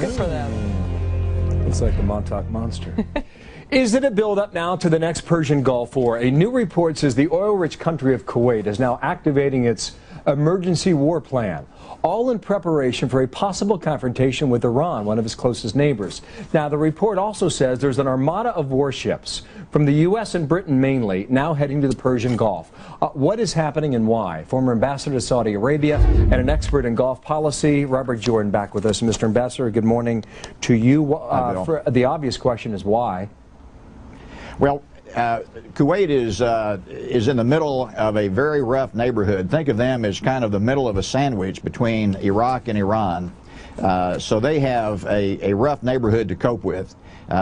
Good for them. Looks like the Montauk Monster. Is it a build-up now to the next Persian Gulf War? A new report says the oil-rich country of Kuwait is now activating its emergency war plan, all in preparation for a possible confrontation with Iran, one of its closest neighbors. Now, the report also says there's an armada of warships from the U.S. and Britain mainly now heading to the Persian Gulf. What is happening and why? Former ambassador to Saudi Arabia and an expert in Gulf policy, Robert Jordan, back with us. Mr. Ambassador, good morning to you. The obvious question is why? Well, Kuwait is in the middle of a very rough neighborhood. Think of them as kind of the middle of a sandwich between Iraq and Iran. So they have a rough neighborhood to cope with.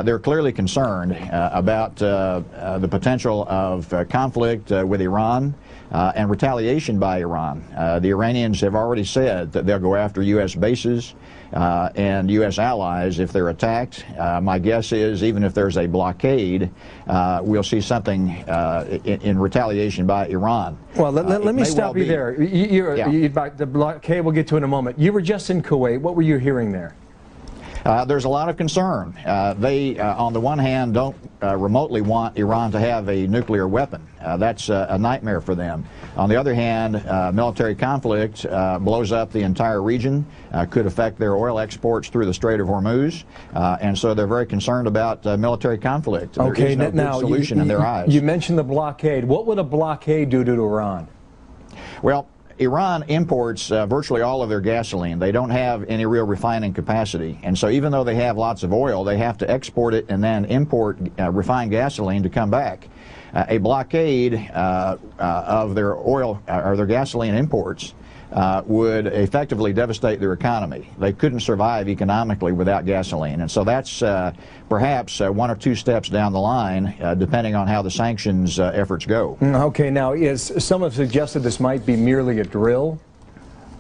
They're clearly concerned about the potential of conflict with Iran and retaliation by Iran. The Iranians have already said that they'll go after U.S. bases and U.S. allies if they're attacked. My guess is even if there's a blockade, we'll see something in retaliation by Iran. Well, let me stop you there. The blockade we'll get to in a moment. You were just in Kuwait. What were you hearing there? There's a lot of concern. They, on the one hand, don't remotely want Iran to have a nuclear weapon. That's a nightmare for them. On the other hand, military conflict blows up the entire region, could affect their oil exports through the Strait of Hormuz, and so they're very concerned about military conflict. Okay, there is no good solution in their eyes. You mentioned the blockade. What would a blockade do to Iran? Well, Iran imports virtually all of their gasoline. They don't have any real refining capacity. And so even though they have lots of oil, they have to export it and then import refined gasoline to come back. A blockade of their oil or their gasoline imports would effectively devastate their economy. They couldn't survive economically without gasoline. And so that's perhaps one or two steps down the line, depending on how the sanctions efforts go. Okay, now, some have suggested this might be merely a drill,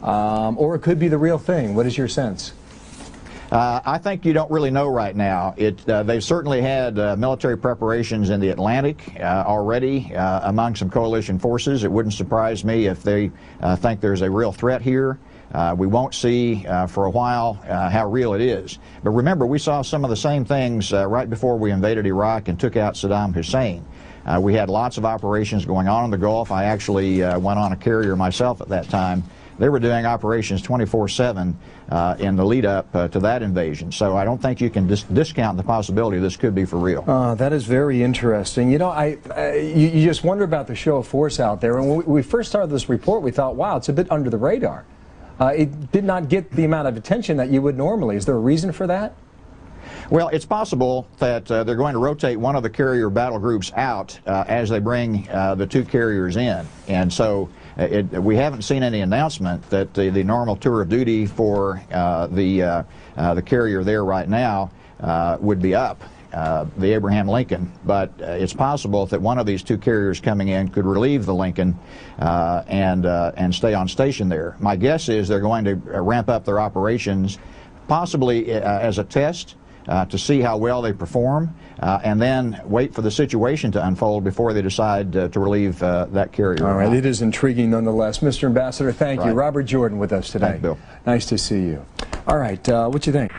or it could be the real thing. What is your sense? I think you don't really know right now. They've certainly had military preparations in the Atlantic already among some coalition forces. It wouldn't surprise me if they think there's a real threat here. We won't see for a while how real it is. But remember, we saw some of the same things right before we invaded Iraq and took out Saddam Hussein. We had lots of operations going on in the Gulf. I actually went on a carrier myself at that time. They were doing operations 24/7 in the lead up to that invasion. So I don't think you can discount the possibility this could be for real. That is very interesting. You know, you just wonder about the show of force out there. And when we first started this report, we thought, wow, it's a bit under the radar. It did not get the amount of attention that you would normally. Is there a reason for that? Well, it's possible that they're going to rotate one of the carrier battle groups out as they bring the two carriers in. And so we haven't seen any announcement that the normal tour of duty for the carrier there right now would be up, the Abraham Lincoln. But it's possible that one of these two carriers coming in could relieve the Lincoln and stay on station there. My guess is they're going to ramp up their operations, possibly as a test, to see how well they perform, and then wait for the situation to unfold before they decide to relieve that carrier. All right, it is intriguing nonetheless. Mr. Ambassador, thank you. Robert Jordan with us today. Thanks, Bill. Nice to see you. All right, what you think?